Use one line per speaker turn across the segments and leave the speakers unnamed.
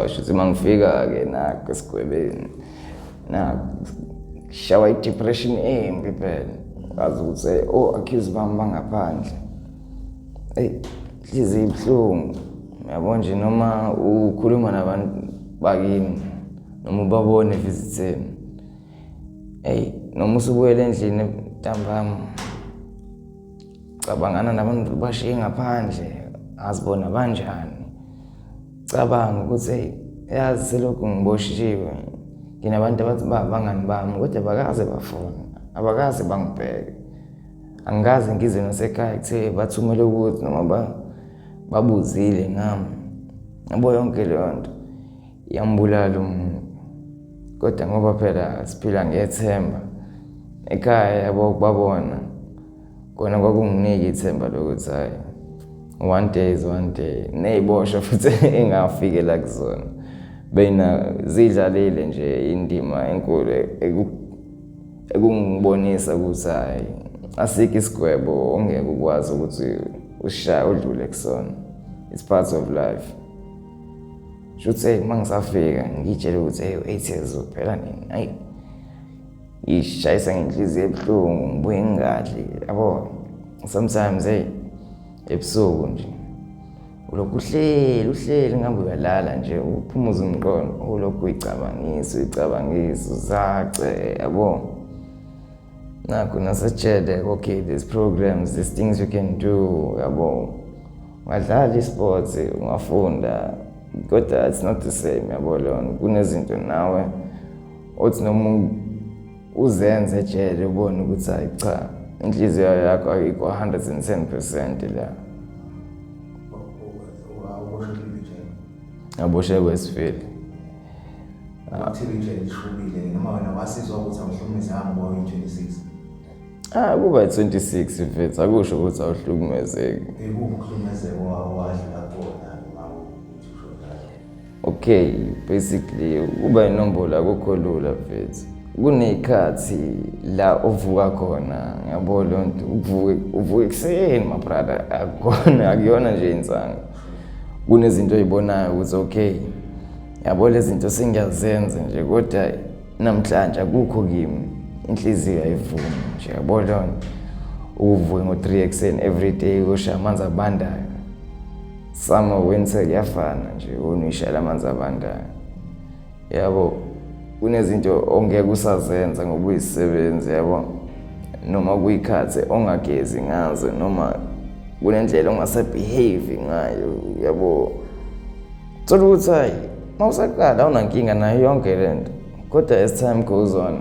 Shuthi mangifika-ke nakho esigwebeni shawa i-depression embi phela ngazi ukuthi accuse bami bangaphandle inhliziyo ibuhlungu uyabona nje noma ukhuluma nabantu bakini noma ubabone visitheni noma usubuyele endlini ntambama cabangana nabantu bashiye ngaphandle azibona kanjani cabanga ukuthi yazi selokhu ngiboshiwe nginabantu abathi bangani bami kodwa bakaze bafuna abakaze bangibheke angazi ngize nasekhaya kuthe bathumele ukuthi noma babuzile ngami yabo yonke leyo nto yambulala umuntu kodwa ngoba phela siphila ngethemba ekhaya yabo babona kona kwakunginike ithemba lokuthi hayi one day neyiboshwa futhi engafike la kuzona bena zidlalile nje indima enkulu ekungibonisa ukuthi hayi asikho isigwebo ongeke ukwazi ukuthi ushaya udlule kusona. It's part of life. Should say mangisafika ngitshela ukuthi 8 years phela nini hayi ishayisa ngenhliziyo ebuhlungu ngibuye ngadli yabo sometimes ebusuku nje ulokhu uhleli ngabe uyalala nje uphumuza umqondo ulokhu uyicabangiso zace yabo nakho nasatshele okay these programs these things you can do yabo ungadlala isports ungafunda kodwa it's not the same yabo lona kunezinto nawe othi noma uzenze ejele ubone ukuthi hayi cha inhliziyo yakho ayikho 110% la aboshe Westfield
activity ishubile noma wena wasizwa ukuthi awuhlukumeze ngabo 26
kuba 26 mfethu akusho ukuthi awuhlukumezeki
ukuhlukumezeka wadlula khona
okay basically kuba inombolo akukho lula mfethu kunekhathi la uvuka khona yabo lonto uvuka ekseni my brother akuyona nje insanga kunezinto oyibonayo ukuthi okay yabo lezi zinto sengiyazenza nje kodwa namhlanje akukho kimi inhliziyo ayivumi nje yabo lonto uvuke ngo3 ekseni every day usha amanzi abandayo summer winter yafana nje unishala amanzi abandayo yabo kunezinto ongeke usazenza ngoba uyisebenzi yabo noma kuyikhathi ongagezi ngazo noma kunendlela ongasebehave ngayo yabo thola ukuthi hayi mawusaqala unankinga nayo yonke lento kodwa as time goes on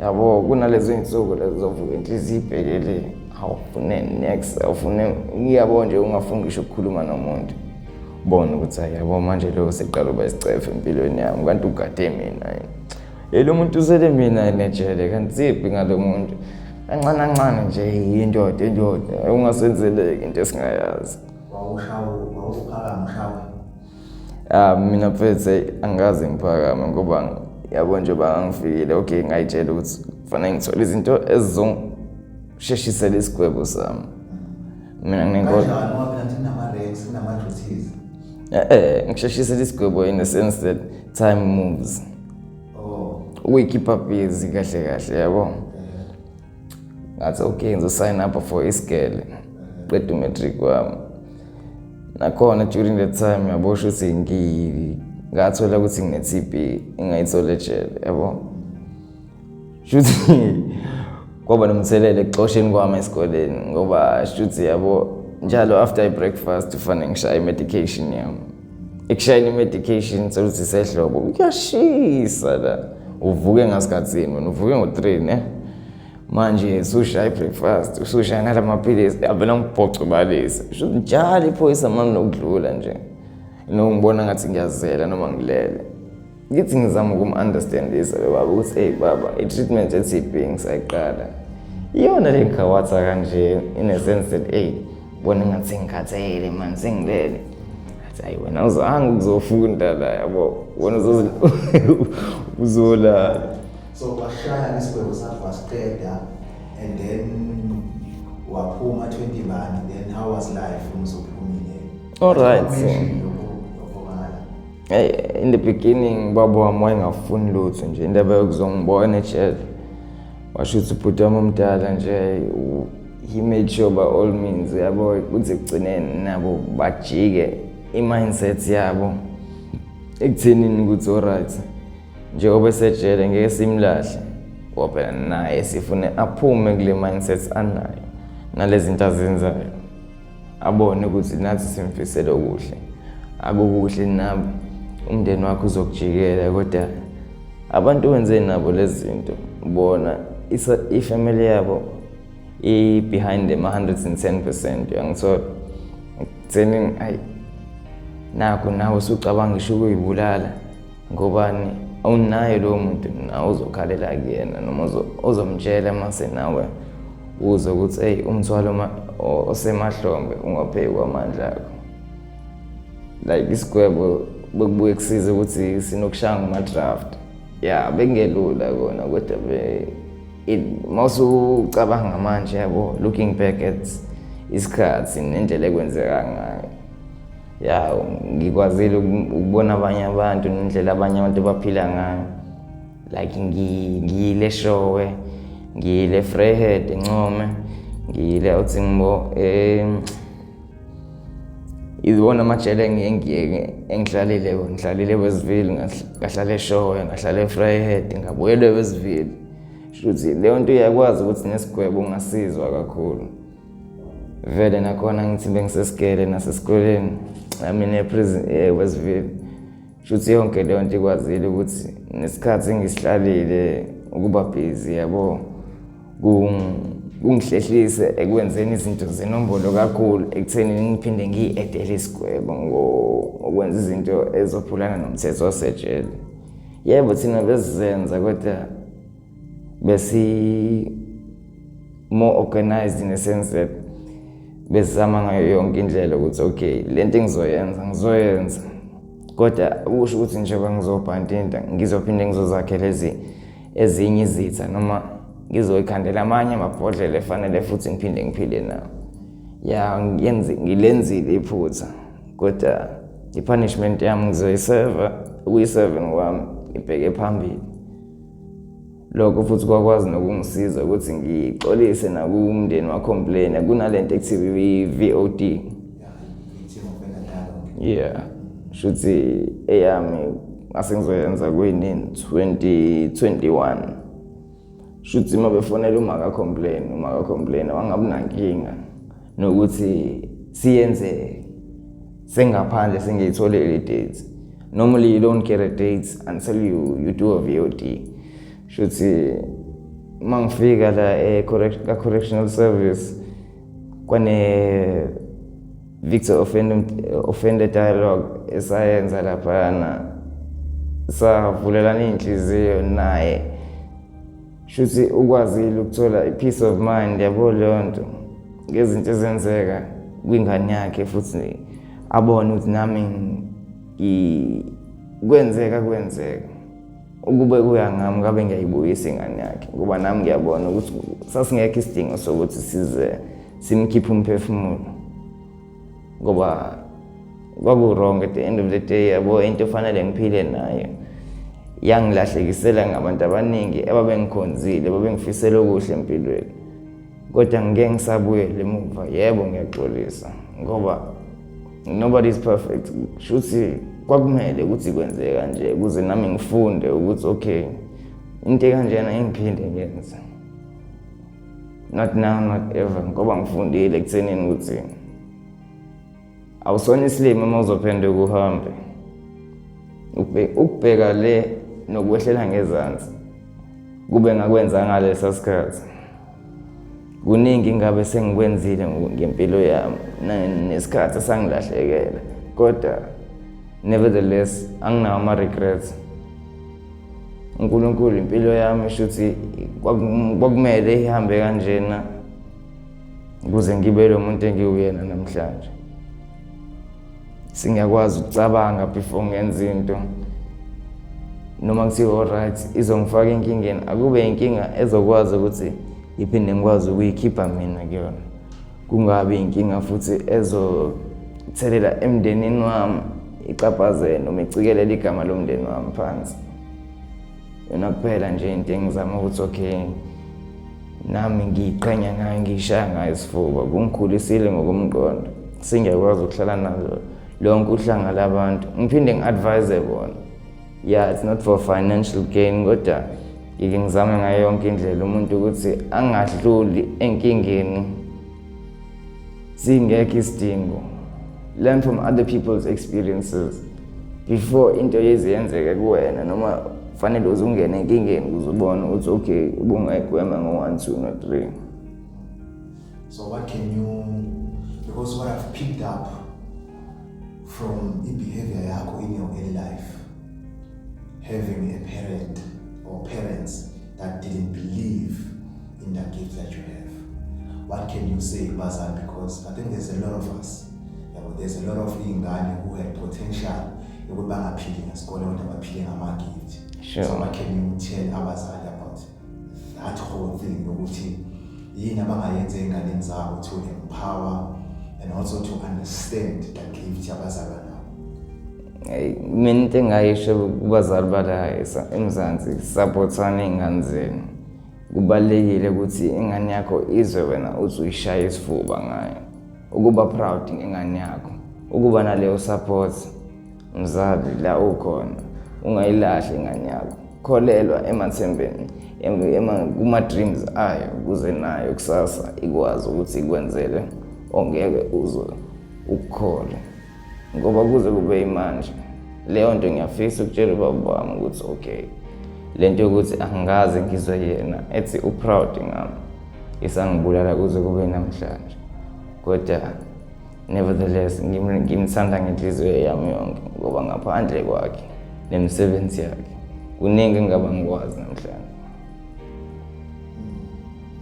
yabo kunalezo insuku lezovuka inhliziyo ibhekele awufune next awufune ngiyabo nje ungafuni ngisho ukukhuluma nomuntu bona ukuthi hayi yabo manje lo seqala uba isicefe empilweni yami kanti ugade mina lo muntu usele mina nejele kanti ziphi ngalo muntu kancane nje indoda ungasenzeleki into esingayazi mina mfethu angazi ngiphakama ngoba yabo nje bangifikile okay ngayitshela ukuthi kufanele ngithola izinto ezizongisheshisela isigwebo sami mina nginenkola ngisheshisela isigwebo in the sense that time moves we keep up busy kahle yabo ngathi okay ngizo sign up for isikele qeda matric wami nakhona during that time yabo shothi ngathola ukuthi ngine TB ingayithola ejele yabo shothi kwaba nomthelele exosheni kwami esikoleni ngoba shothi yabo njalo after breakfast kufanele ngishaye medication yami ekushayeni medication sokuthi sehlobo kuyashisa la uvuke ngasikhatsini wena uvuke ngo3 ne manje usushaya breakfast usushaya nalamaphilisi avela ngibhoce balisa shothi njalo iphoyisa manje nokudlula nje ngibona ngathi ngiyazela noma ngilele ngithi ngizama ukum-understandisa baba ukuthi hey baba i-treatment ye-TB ngisayiqala iyona le ngawatha kanje in a sense that hey bona ngathi ngikhathele manje sengilele hayi wena uzange ukuzofunda la yabo wona uzolala
so washaya isigwebo sakho wasiqeda and then waphuma 20 bani then how was life umsuphumile
all right In the beginning baba wami wayengafuni lutho nje indaba yokuzongibona ejele washo ukuthi ubhuti wami omdala nje he made sure by all means yabo ukuthi ekugcineni nabo bajike i-mindset yabo ekuthenini ukuthi alright njengoba esejele ngeke simlahle ngoba naye sifune aphume kule mindset anayo nalezi zinto azenzayo abone ukuthi nathi simfisela okuhle akukuhle nabo umndeni wakhe uzokujikela kodwa abantu wenze nabo lezi zinto bona ifamily yabo behind them 110% yangithola ekutheni ayi nakho nawe usucabanga ngisho ukuyibulala ngobani awunayo lo muntu nawe uzokhalela kuyena noma uzomtshela mase nawe uzo ukuthi hey umthwalo osemahlombe ungaphezu kwamandla akho like isigwebo bekubuye kusiza ukuthi sinokushaya ngama-draft bekungelula kona kodwa mawusucabanga manje yabo looking back at isikhathi nendlela ekwenzeka ngayo ngikwazile ukubona abanye abantu nendlela abanye abantu baphila ngayo like ngiyile Showe ngiyile Vryheid eNcome ngiyile uthi ngibo izona amajele engihlalile Westville ngahlala eShowe ngahlala eVryheid ngabuyela Westville shuthi leyo nto iyakwazi ukuthi nesigwebo ungasizwa kakhulu vele nakhona ngithi bengisesikele nasesikoleni mina eprison Westville shuthi yonke leyo nto ikwazile ukuthi nesikhathi ngisihlalile ukuba busy yabo kungihlehlise ekwenzeni izinto zenombolo kakhulu ekutheni ngiphinde ngiyi-edele isigwebo ngokwenza izinto ezophulana nomthetho osejele yebo thina besizenza kodwa besi more organized in a sense that besizama ngayo yonke indlela ukuthi okay lento ngizoyenza kodwa ukusho ukuthi njengoba ngizobhantinta ngizophinde ngizozakhela ezinye izitha noma ngizoyikhandela amanye amabhodlela efanele futhi ngiphinde ngiphile nawo ngilenzile iphutha kodwa i-punishment yami ngizoyiseva ukuyi-7 kwami ngibheke phambili lokho futhi kwakwazi nokungisiza ukuthi ngixolise nakumndeni wa-complain kunalento ekuthiwa i-VOD shuthi eyami asengizoyenza kuyinini 2021 shuthi uma befonela umaka-complain wangabi nankinga nokuthi siyenze sengaphandle sengiyitholele i-dates normally you don't get a date until you do a VOD shuthi mangifika la correctional service kwane Victor offender dialogue esayenza laphana savulelana inhliziyo naye shuthi ukwazile ukuthola i-peace of mind yabo leyo nto ngezinto ezenzeka kwingane yakhe futhi abone ukuthi nami kwenzeka ukube kuya ngami ngabe ngiyayibuyisa ingane yakhe ngoba nami ngiyabona ukuthi sasingekho isidingo sokuthi size simkhiphe umphefumulo ngoba kwaku-wrong at the end of the day yabo into efanele ngiphile nayo yangilahlekisela ngabantu abaningi ababengikhonzile babengifisela okuhle empilweni kodwa ngeke ngisabuyele emuva yebo ngiyaxolisa ngoba nobody is perfect shuthi kwakumele ukuthi kwenzeke kanje ukuze nami ngifunde ukuthi okay into kanjena ingiphinde ngenze not now not ever ngoba ngifundile ekuthenini ukuthi awusona isilimo uma uzophenduka uhambe ukubheka le nokwehlela ngezansi kube ngakwenza ngalesa sikhathi kuningi ngabe sengikwenzile ngempilo yami nesikhathi sangilahlekela kodwa nevertheless anginawo ama-regrets uNkulunkulu impilo yami shuthi kwakumele ihambe kanjena ukuze ngibe lo muntu engiwuyena namhlanje singakwazi ukucabanga before ngenza into noma kuthiwa alright izongifaka enkingeni akube inkinga ezokwazi ukuthi iphinde ngikwazi ukuyikhipha mina kuyona kungabi inkinga futhi ezothelela emndenini wami icaphazele noma icikelela igama lomndeni wami phansi. Yona kuphela nje into engizama ukuthi okay nami ngiyiqhenya ngayo ngishaya ngayo isifuba kungikhulisile ngokomqondo singiyakwazi ukuhlala nazo lonke uhlanga labantu ngiphinde ngi-advise bona. Yeah, it's not for financial gain kodwa ngizame ngayo yonke indlela umuntu ukuthi angadluli enkingeni singekho isidingo. Learn from other people's experiences before into yenzeke kuwena noma fanele uzungene enkingeni uzubona ukuthi okay ubungayigwema ngo 1 2 no 3.
So what can you, because what I've picked up from the behavior yakho in your early life, having a parent or parents that didn't believe in the gift that you have, what can you say, Bazan? Because I think there's a lot of us, there's a lot of ingane who had potential yokuba bangaphili ngesikole kodwa baphile ngama-gift.
Sure.
So what can you tell abazali about that whole thing yokuthi yini abangayenza ey'nganeni zabo to empower and also to understand the gift yabazalwa nabo?
Mina into engayisho kubazali bala eMzansi supportana iy'ngane zenu. Kubalulekile ukuthi ingane yakho izwe wena uthi uyishaya isifuba ngayo. Ukuba proud ngengane yakho. Ukuba naleyo support mzali la ukhona. Ungayilahli ingane yakho. Kholelwa emathembeni kuma-dreams ayo ukuze nayo kusasa ikwazi ukuthi ikwenzele ongeke uzwe ukukhole. Ngoba kuze kube imanje leyo nto ngiyafisa ukutshela ubaba wami ukuthi okay lento yokuthi angazi ngizwe yena ethi uproud ngami isangibulala kuze kube namhlanje kodwa nevertheless ngimthanda ngenhliziyo yami yonke ngoba ngaphandle kwakhe nemisebenzi yakhe kuningi engaba ngikwazi namhlanje.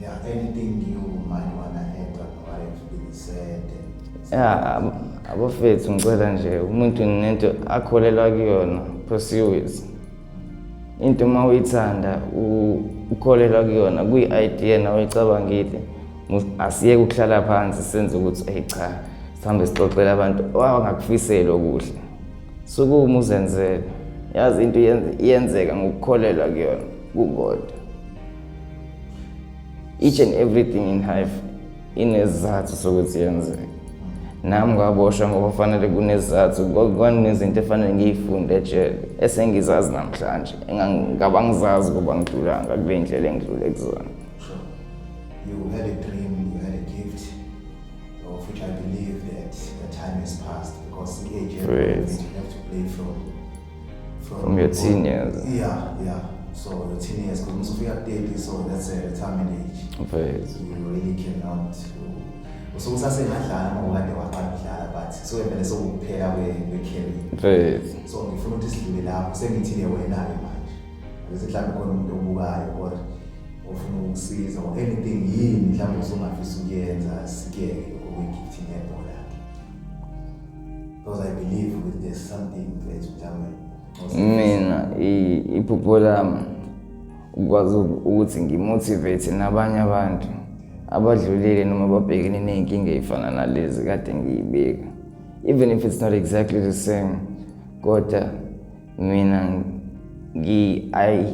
Yeah, anything you might wanna add on what has been said?
Yeah, abafethu ngicela nje umuntu nento akholelwa kuyona pursue it. Into uma uyithanda ukholelwa kuyona kuyi-idea nawe icabangile asiyeke ukuhlala phansi senze ukuthi hey cha sihambe sixoxele abantu wangakufisela okuhle sukuma uzenzele yazi into iyenzeka ngokukholelwa kuyona kukodwa. Each and everything in life inesizathu sokuthi yenzeke. Nami ngaboshwa ngoba fanele kunesizathu kwanezinto efanele ngiyifunde ejele esengizazi namhlanje engingaba ngizazi kuba ngidlulanga kule ndlela engidlule kuzona.
Sure. You had a dream, you had a gift, of which I believe that the time has passed because the age you have to play from
your teen years.
Yeah. So your teen years, because if you are 30, so that's a retirement age. So you really cannot. So usasengadlala ngokade waqala but so vele sokuphela kwe-career. So ngifuna ukuthi sidlule lapho sengithile wena-ke manje bese mhlawumbe khona umuntu obukayo kodwa ofuna ukusiza or anything yini mhlawumbe usungafisa ukuyenza sikeke okwe-gifting yebhola because I believe there's something that mhlawumbe
mina iphupho lami ukwazi ukuthi ngimotivate nabanye abantu abadlulile noma babhekene ney'nkinga ey'fana nalezi kade ngiyibika. Even if it's not exactly the same kodwa mina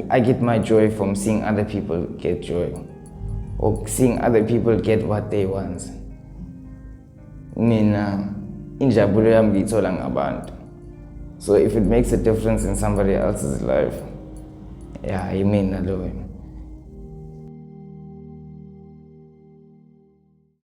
I get my joy from seeing other people get joy or seeing other people get what they want. Mina injabulo yami ngiyithola ngabantu. So if it makes a difference in somebody else's life, yeah, I mean loyo.